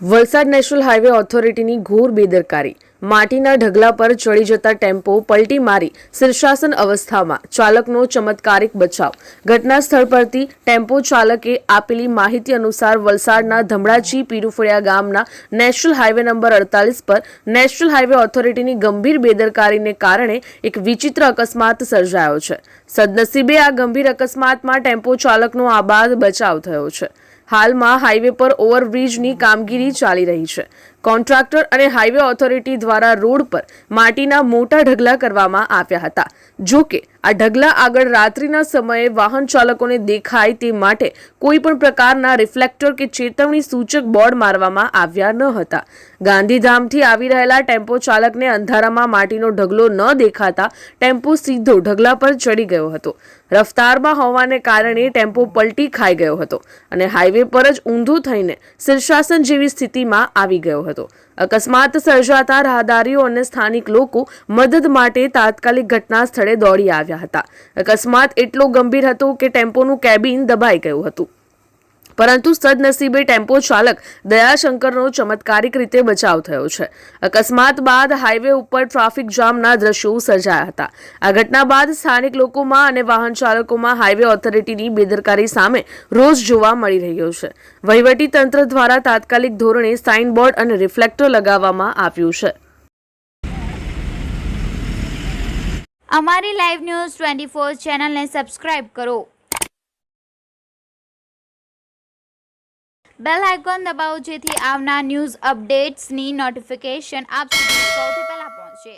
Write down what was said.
Valsad national highway ઓથોરિટીની ઘોર બેદરકારી। માટીના ઢગલા પર ચડી જતા ટેમ્પો પલટી મારી શીર્ષાસન અવસ્થામાં, ચાલકનો ચમત્કારિક બચાવ। ઘટના સ્થળ પરથી ટેમ્પો ચાલકે આપેલી માહિતી અનુસાર વલસાડના ધમડાચી પીરુફળિયા ગામના નેશનલ હાઈવે નંબર 48 પર નેશનલ હાઈવે ઓથોરિટીની ગંભીર બેદરકારીને કારણે એક વિચિત્ર અકસ્માત સર્જાયો છે। સદનસીબે આ ગંભીર અકસ્માતમાં ટેમ્પો ચાલકનો આબાદ બચાવ થયો છે। હાલમાં હાઈવે પર ઓવરબ્રિજની કામગીરી ચાલી રહી છે। કોન્ટ્રાક્ટર અને હાઈવે ઓથોરિટી દ્વારા રોડ પર માટીના મોટા ઢગલા કરવામાં આવ્યા હતા। જો કે આ ઢગલા આગળ રાત્રિના સમયે વાહન ચાલકોને દેખાય તે માટે કોઈ પણ પ્રકારના રિફ્લેક્ટર કે ચેતવણી સૂચક બોર્ડ મારવામાં આવ્યા ન હતા। ગાંધીધામથી આવી રહેલા ટેમ્પો ચાલકને અંધારામાં માટીનો ઢગલો ન દેખાતા ટેમ્પો સીધો ઢગલા પર ચડી ગયો હતો। રફતારમાં હોવાને કારણે ટેમ્પો પલટી ખાઈ ગયો હતો અને હાઈવે પર જ ઊંધો થઈને શીર્ષાસન જેવી સ્થિતિમાં આવી ગયો હતો। અકસ્માત સર્જાતા રાહદારીઓ અને સ્થાનિક લોકો મદદ માટે તાત્કાલિક ઘટના સ્થળે દોડી આવ્યા હતા। અકસ્માત એટલો ગંભીર હતો કે ટેમ્પોનું કેબિન દબાઈ ગયું હતું, પરંતુ સદનસીબે ટેમ્પો ચાલક દયાશંકરનો ચમત્કારિક રીતે બચાવ થયો છે। અકસ્માત બાદ હાઈવે ઉપર ટ્રાફિક જામના દ્રશ્યો સર્જાયા હતા। આ ઘટના બાદ સ્થાનિક લોકોમાં અને વાહન ચાલકોમાં હાઈવે ઓથોરિટીની બેદરકારી સામે રોષ જોવા મળી રહ્યો છે। વહીવટી તંત્ર દ્વારા તાત્કાલિક ધોરણે સાઇન બોર્ડ અને રિફ્લેક્ટર લગાવવામાં આવ્યું છે। અમારી લાઈવ ન્યૂઝ 24 ચેનલને સબસ્ક્રાઇબ કરો, બેલ આઇકોન દબાવો જેથી આવનાર ન્યૂઝ અપડેટ્સની નોટિફિકેશન આપ સુધી સૌથી પહેલા પહોંચે।